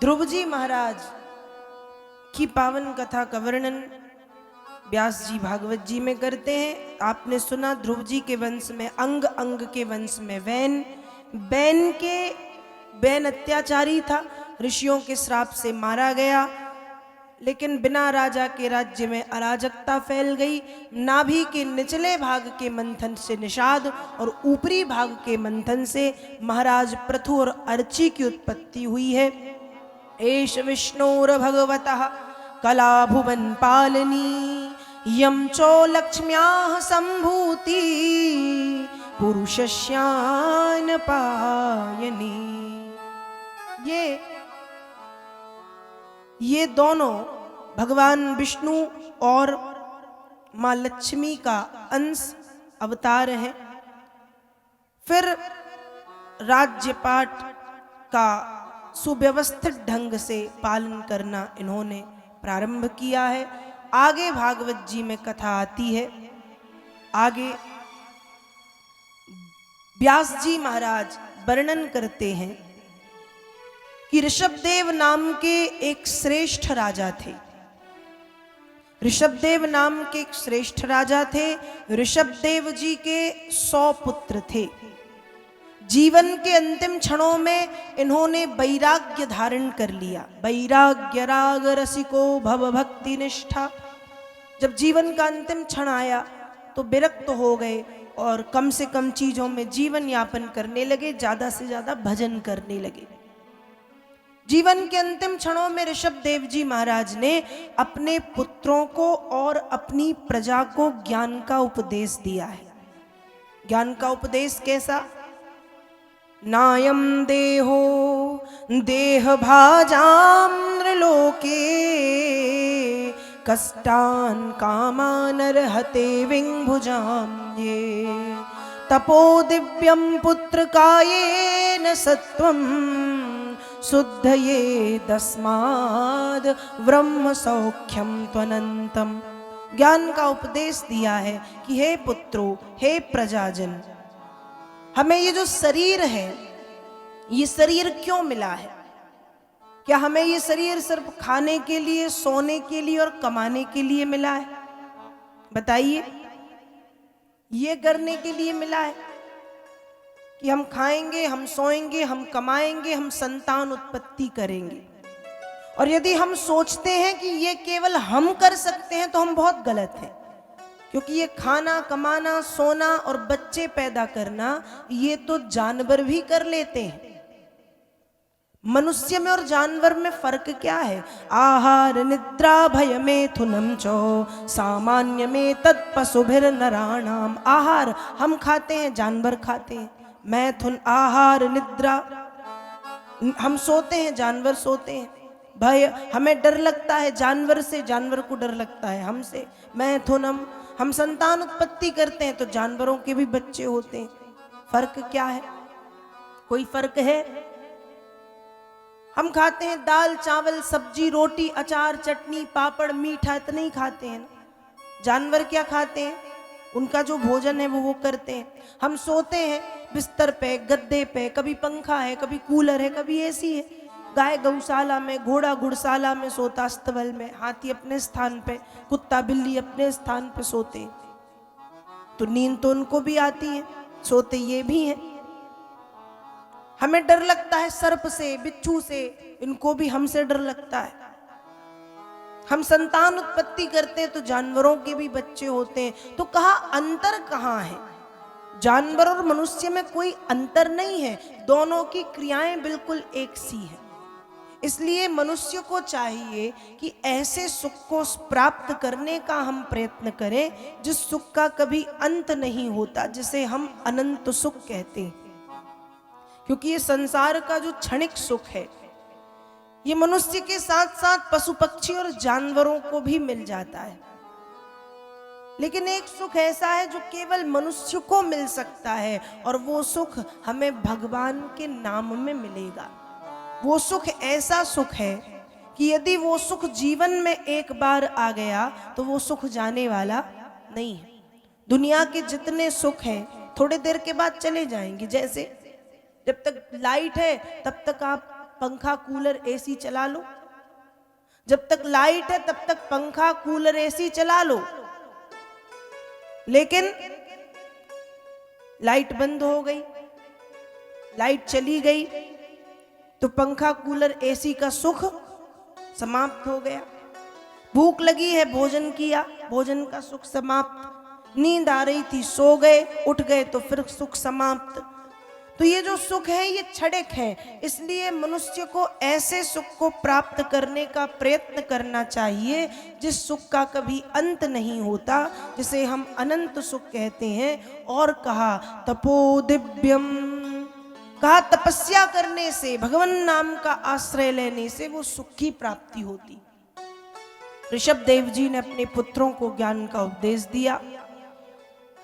ध्रुव जी महाराज की पावन कथा का वर्णन व्यास जी भागवत जी में करते हैं। आपने सुना ध्रुव जी के वंश में अंग, अंग के वंश में वैन, बैन अत्याचारी था, ऋषियों के श्राप से मारा गया। लेकिन बिना राजा के राज्य में अराजकता फैल गई। नाभि के निचले भाग के मंथन से निषाद और ऊपरी भाग के मंथन से महाराज पृथु और अर्ची की उत्पत्ति हुई है। एष विष्णुर भगवतः कला भुवन पालनी यम चो लक्ष्म्याः संभूति पुरुषस्यान पायनी। ये दोनों भगवान विष्णु और माँ लक्ष्मी का अंश अवतार है। फिर राज्यपाट का सुव्यवस्थित ढंग से पालन करना इन्होंने प्रारंभ किया है। आगे भागवत जी में कथा आती है। आगे व्यास जी महाराज वर्णन करते हैं कि ऋषभदेव नाम के एक श्रेष्ठ राजा थे। ऋषभदेव नाम के एक श्रेष्ठ राजा थे। ऋषभदेव जी के 100 पुत्र थे। जीवन के अंतिम क्षणों में इन्होंने वैराग्य धारण कर लिया। वैराग्य राग रसिको भव भक्ति निष्ठा। जब जीवन का अंतिम क्षण आया तो विरक्त हो गए और कम से कम चीजों में जीवन यापन करने लगे, ज्यादा से ज्यादा भजन करने लगे। जीवन के अंतिम क्षणों में ऋषभदेव जी महाराज ने अपने पुत्रों को और अपनी प्रजा को ज्ञान का उपदेश दिया है। ज्ञान का उपदेश कैसा? नायम देहो देह भाजाम नृलोके कष्टान कामान रहते विंभुजाम ये तपो दिव्यम पुत्र कायेन सत्वम शुद्ध ये तस्माद ब्रह्म सौख्यम त्वनंतम। ज्ञान का उपदेश दिया है कि हे पुत्रों, हे प्रजाजन, हमें ये जो शरीर है, ये शरीर क्यों मिला है? क्या हमें ये शरीर सिर्फ खाने के लिए, सोने के लिए और कमाने के लिए मिला है? बताइए, ये करने के लिए मिला है कि हम खाएंगे, हम सोएंगे, हम कमाएंगे, हम संतान उत्पत्ति करेंगे। और यदि हम सोचते हैं कि ये केवल हम कर सकते हैं तो हम बहुत गलत हैं, क्योंकि ये खाना, कमाना, सोना और बच्चे पैदा करना ये तो जानवर भी कर लेते हैं। मनुष्य में और जानवर में फर्क क्या है? आहार निद्रा भय मैथुनम चो सामान्य में तत्पशुभिर नराणाम। आहार हम खाते हैं, जानवर खाते हैं। मैथुन आहार, निद्रा हम सोते हैं, जानवर सोते हैं। भय हमें डर लगता है जानवर से, जानवर को डर लगता है हमसे। मैथुनम हम संतान उत्पत्ति करते हैं तो जानवरों के भी बच्चे होते हैं। फर्क क्या है? कोई फर्क है? हम खाते हैं दाल चावल सब्जी रोटी अचार चटनी पापड़ मीठा, इतना ही खाते हैं ना। जानवर क्या खाते हैं? उनका जो भोजन है वो करते हैं। हम सोते हैं बिस्तर पे, गद्दे पे, कभी पंखा है, कभी कूलर है, कभी एसी है। गाय गौशाला में, घोड़ा घुड़शाला में सोता अस्तबल में, हाथी अपने स्थान पे, कुत्ता बिल्ली अपने स्थान पे सोते हैं। तो नींद तो उनको भी आती है, सोते ये भी हैं। हमें डर लगता है सर्प से, बिच्छू से, इनको भी हमसे डर लगता है। हम संतान उत्पत्ति करते हैं तो जानवरों के भी बच्चे होते हैं। तो कहा अंतर कहाँ है? जानवर और मनुष्य में कोई अंतर नहीं है, दोनों की क्रियाएं बिल्कुल एक सी है। इसलिए मनुष्य को चाहिए कि ऐसे सुख को प्राप्त करने का हम प्रयत्न करें जिस सुख का कभी अंत नहीं होता, जिसे हम अनंत सुख कहते हैं। क्योंकि ये संसार का जो क्षणिक सुख है ये मनुष्य के साथ साथ पशु पक्षी और जानवरों को भी मिल जाता है। लेकिन एक सुख ऐसा है जो केवल मनुष्य को मिल सकता है, और वो सुख हमें भगवान के नाम में मिलेगा। वो सुख ऐसा सुख है कि यदि वो सुख जीवन में एक बार आ गया तो वो सुख जाने वाला नहीं है। दुनिया के जितने सुख हैं थोड़े देर के बाद चले जाएंगे। जैसे जब तक लाइट है तब तक आप पंखा कूलर एसी चला लो, जब तक लाइट है तब तक पंखा कूलर एसी चला लो। लेकिन लाइट बंद हो गई, लाइट चली गई, तो पंखा कूलर एसी का सुख समाप्त हो गया। भूख लगी है, भोजन किया, भोजन का सुख समाप्त। नींद आ रही थी, सो गए, उठ गए तो फिर सुख समाप्त। तो ये जो सुख है ये क्षणिक है, इसलिए मनुष्य को ऐसे सुख को प्राप्त करने का प्रयत्न करना चाहिए जिस सुख का कभी अंत नहीं होता, जिसे हम अनंत सुख कहते हैं। और कहा तपो दिव्यम, कहा तपस्या करने से, भगवान नाम का आश्रय लेने से वो सुख की प्राप्ति होती। ऋषभ देव जी ने अपने पुत्रों को ज्ञान का उपदेश दिया।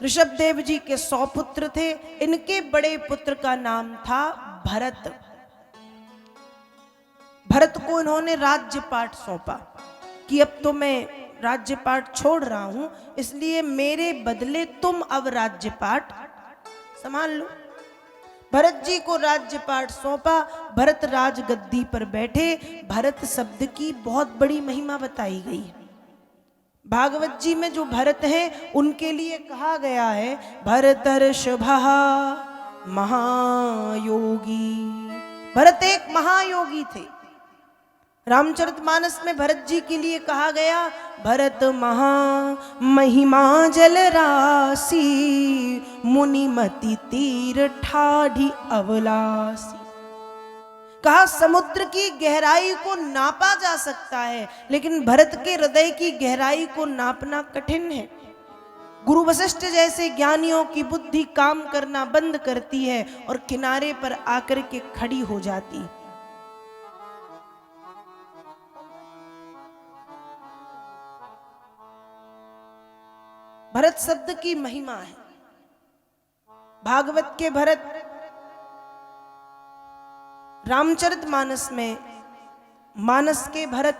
ऋषभ देव जी के 100 पुत्र थे, इनके बड़े पुत्र का नाम था भरत। भरत को इन्होंने राज्यपाट सौंपा कि अब तो मैं राज्यपाट छोड़ रहा हूं, इसलिए मेरे बदले तुम अब राज्यपाट संभाल लो। भरत जी को राज्यपाट सौंपा, भरत राजगद्दी पर बैठे। भरत शब्द की बहुत बड़ी महिमा बताई गई है। भागवत जी में जो भरत हैं उनके लिए कहा गया है भरतर्षभः महायोगी। भरत एक महायोगी थे। रामचरितमानस में भरत जी के लिए कहा गया भरत महा महिमा जल राशि, मुनिमति तीर ठाढ़ी अवलासी। कहा समुद्र की गहराई को नापा जा सकता है, लेकिन भरत के हृदय की गहराई को नापना कठिन है। गुरु वशिष्ठ जैसे ज्ञानियों की बुद्धि काम करना बंद करती है और किनारे पर आकर के खड़ी हो जाती है। भरत शब्द की महिमा है। भागवत के भरत, रामचरितमानस में मानस के भरत,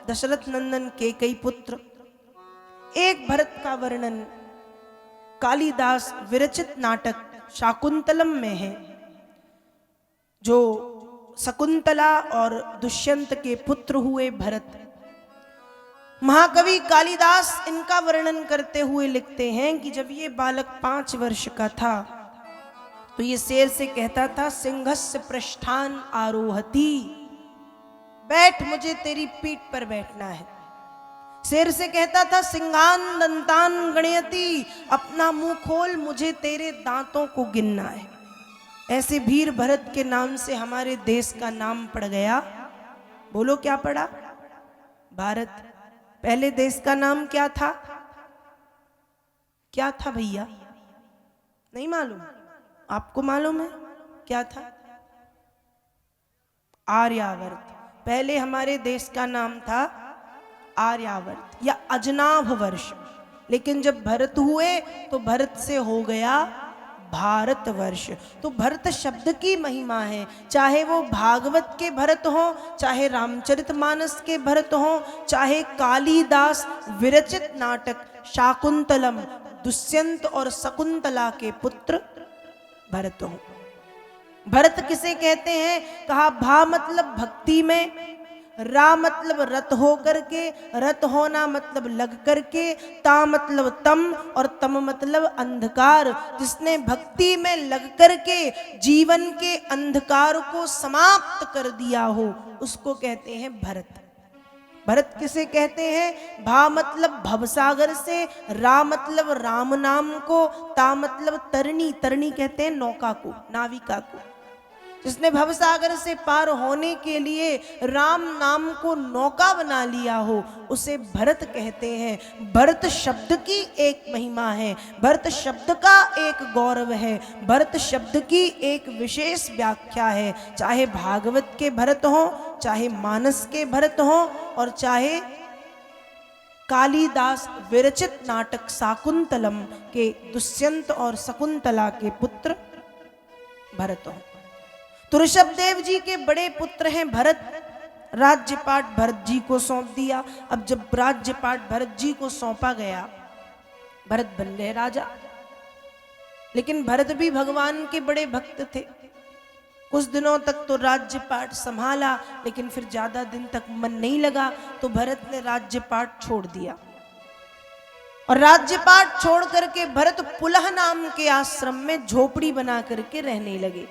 दशरथ नंदन के कई पुत्र। एक भरत का वर्णन कालिदास विरचित नाटक शाकुंतलम में है, जो शकुंतला और दुष्यंत के पुत्र हुए भरत। महाकवि कालिदास इनका वर्णन करते हुए लिखते हैं कि जब ये बालक 5 वर्ष का था तो ये शेर से कहता था सिंहस्य पृष्ठान आरोहति, बैठ, मुझे तेरी पीठ पर बैठना है। शेर से कहता था सिंहान दंतान गणयति, अपना मुंह खोल, मुझे तेरे दांतों को गिनना है। ऐसे वीर भरत के नाम से हमारे देश का नाम पड़ गया। बोलो क्या पड़ा? भारत। पहले देश का नाम क्या था? क्या था भैया? नहीं मालूम? आपको मालूम है क्या था? आर्यावर्त। पहले हमारे देश का नाम था आर्यावर्त या अजनाभ वर्ष, लेकिन जब भरत हुए तो भरत से हो गया भारतवर्ष। तो भरत शब्द की महिमा है, चाहे वो भागवत के भरत हो, चाहे रामचरितमानस के भरत हो, चाहे कालिदास विरचित नाटक शाकुंतलम, दुष्यंत और शकुंतला के पुत्र भरत हो। भरत किसे कहते हैं? कहा भा मतलब भक्ति में, रा मतलब रत हो करके, रत होना मतलब लग करके, ता मतलब तम और तम मतलब अंधकार। जिसने भक्ति में लग करके जीवन के अंधकार को समाप्त कर दिया हो उसको कहते हैं भरत। भरत किसे कहते हैं? भा मतलब भवसागर से, रा मतलब राम नाम को, ता मतलब तरणी, तरणी कहते हैं नौका को, नाविका को। जिसने भवसागर से पार होने के लिए राम नाम को नौका बना लिया हो उसे भरत कहते हैं। भरत शब्द की एक महिमा है, भरत शब्द का एक गौरव है, भरत शब्द की एक विशेष व्याख्या है। चाहे भागवत के भरत हो, चाहे मानस के भरत हो, और चाहे कालिदास विरचित नाटक शाकुंतलम के दुष्यंत और शकुंतला के पुत्र भरत हो। तो ऋषभ देव जी के बड़े पुत्र हैं भरत। राज्यपाट भरत जी को सौंप दिया। अब जब राज्यपाट भरत जी को सौंपा गया, भरत बन गए राजा। लेकिन भरत भी भगवान के बड़े भक्त थे। कुछ दिनों तक तो राज्यपाट संभाला, लेकिन फिर ज्यादा दिन तक मन नहीं लगा तो भरत ने राज्यपाट छोड़ दिया। और राज्यपाट छोड़ करके भरत पुलह नाम के आश्रम में झोपड़ी बना करके रहने लगे।